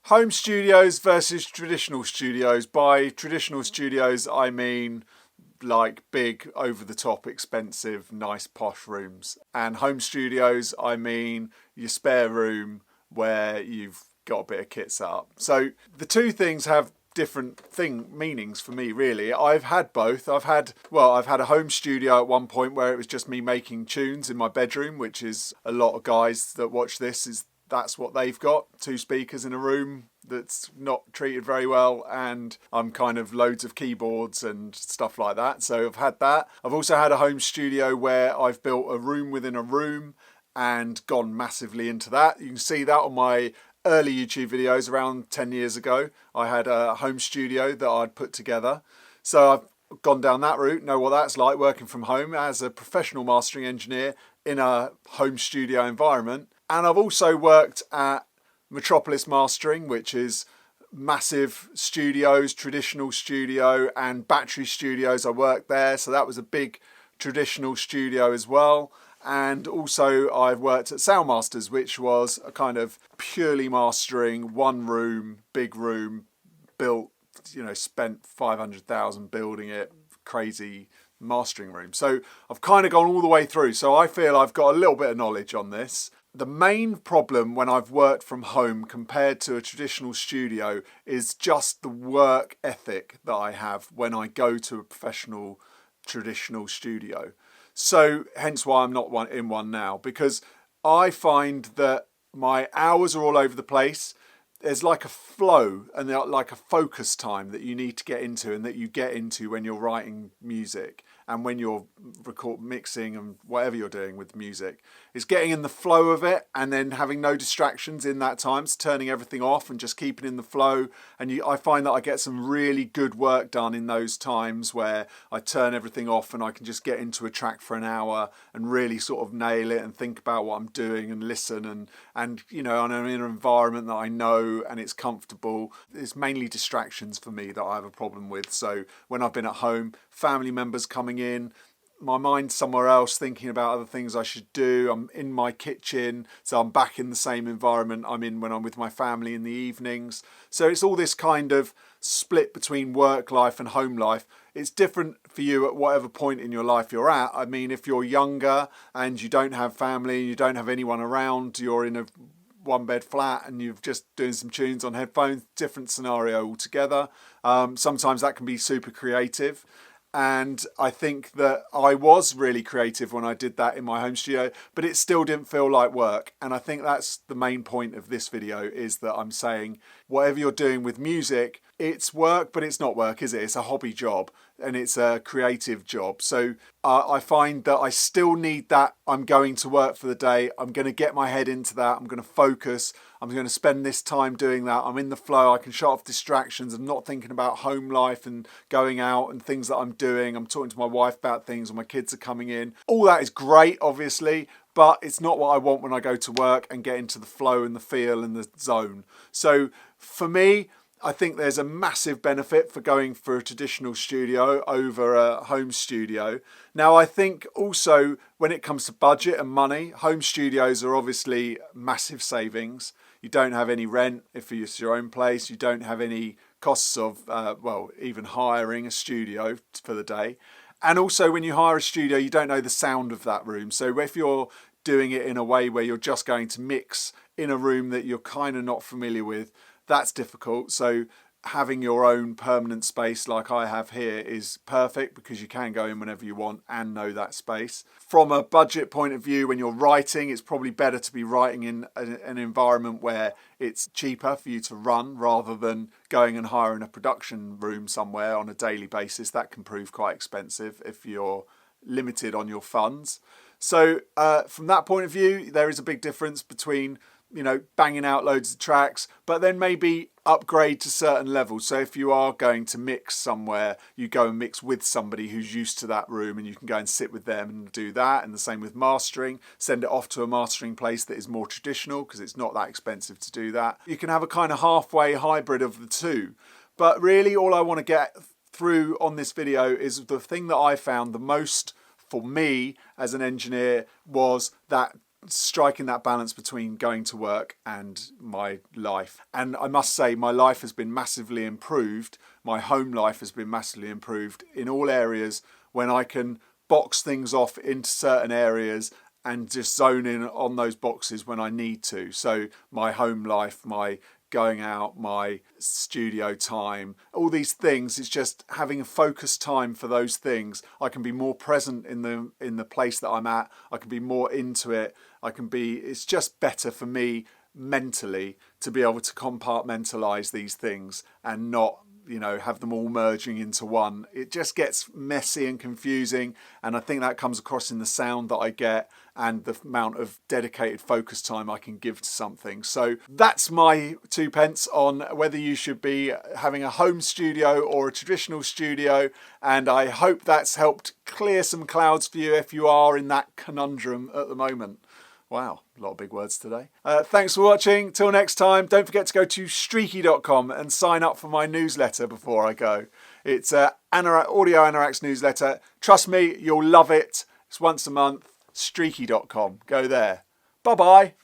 Home studios versus traditional studios. By traditional studios, I mean like big, over-the-top, expensive, nice, posh rooms. And home studios, I mean your spare room where you've got a bit of kit set up. So the two things have different meanings for me, really. I've had both. I've had a home studio at one point where it was just me making tunes in my bedroom, which is a lot of guys that watch this that's what they've got. 2 speakers in a room that's not treated very well, and I'm kind of loads of keyboards and stuff like that. So I've had that. I've also had a home studio where I've built a room within a room and gone massively into that. You can see that on my early YouTube videos around 10 years ago. I had a home studio that I'd put together. So I've gone down that route, know what that's like working from home as a professional mastering engineer in a home studio environment. And I've also worked at Metropolis Mastering, which is massive studios, traditional studio and battery studios. I worked there, so that was a big traditional studio as well. And also I've worked at Soundmasters, which was a kind of purely mastering, one room, big room, built, spent 500,000 building it, crazy mastering room. So I've kind of gone all the way through. So I feel I've got a little bit of knowledge on this. The main problem when I've worked from home compared to a traditional studio is just the work ethic that I have when I go to a professional traditional studio. So hence why I'm not in one now, because I find that my hours are all over the place. There's like a flow and like a focus time that you need to get into, and that you get into when you're writing music and when you're mixing and whatever you're doing with music. It's getting in the flow of it and then having no distractions in that time. It's turning everything off and just keeping in the flow. And I find that I get some really good work done in those times where I turn everything off and I can just get into a track for an hour and really sort of nail it and think about what I'm doing and listen and I'm in an environment that I know and it's comfortable. It's mainly distractions for me that I have a problem with. So when I've been at home, family members coming in, my mind's somewhere else thinking about other things I should do. I'm in my kitchen, so I'm back in the same environment I'm in when I'm with my family in the evenings. So it's all this kind of split between work life and home life. It's different for you at whatever point in your life you're at. I mean, if you're younger and you don't have family, you don't have anyone around, you're in a one-bed flat and you're just doing some tunes on headphones, different scenario altogether. Sometimes that can be super creative. And I think that I was really creative when I did that in my home studio, but it still didn't feel like work. And I think that's the main point of this video, is that I'm saying whatever you're doing with music, it's work, but it's not work, is it? It's a hobby job and it's a creative job. So I find that I still need that. I'm going to work for the day. I'm going to get my head into that. I'm going to focus. I'm going to spend this time doing that. I'm in the flow. I can shut off distractions. I'm not thinking about home life and going out and things that I'm doing. I'm talking to my wife about things, or my kids are coming in. All that is great, obviously, but it's not what I want when I go to work and get into the flow and the feel and the zone. So for me, I think there's a massive benefit for going for a traditional studio over a home studio. Now, I think also when it comes to budget and money, home studios are obviously massive savings. You don't have any rent if it's your own place. You don't have any costs of, even hiring a studio for the day. And also when you hire a studio, you don't know the sound of that room. So if you're doing it in a way where you're just going to mix in a room that you're kind of not familiar with, that's difficult. So having your own permanent space like I have here is perfect, because you can go in whenever you want and know that space. From a budget point of view, when you're writing, it's probably better to be writing in an environment where it's cheaper for you to run, rather than going and hiring a production room somewhere on a daily basis. That can prove quite expensive if you're limited on your funds. So from that point of view, there is a big difference between banging out loads of tracks, but then maybe upgrade to certain levels. So if you are going to mix somewhere, you go and mix with somebody who's used to that room, and you can go and sit with them and do that. And the same with mastering, send it off to a mastering place that is more traditional, because it's not that expensive to do that. You can have a kind of halfway hybrid of the two. But really all I want to get through on this video is the thing that I found the most for me as an engineer was that striking that balance between going to work and my life. And I must say, my life has been massively improved. My home life has been massively improved in all areas when I can box things off into certain areas and just zone in on those boxes when I need to. So my home life, my going out, my studio time, all these things, it's just having a focused time for those things. I can be more present in the place that I'm at. I can be more into it. It's just better for me mentally to be able to compartmentalize these things and not, have them all merging into one. It just gets messy and confusing, and I think that comes across in the sound that I get and the amount of dedicated focus time I can give to something. So that's my 2 pence on whether you should be having a home studio or a traditional studio, and I hope that's helped clear some clouds for you if you are in that conundrum at the moment. Wow, a lot of big words today. Thanks for watching. Till next time, don't forget to go to streaky.com and sign up for my newsletter before I go. It's Audio Anorak's newsletter. Trust me, you'll love it. It's once a month. Streaky.com. Go there. Bye-bye.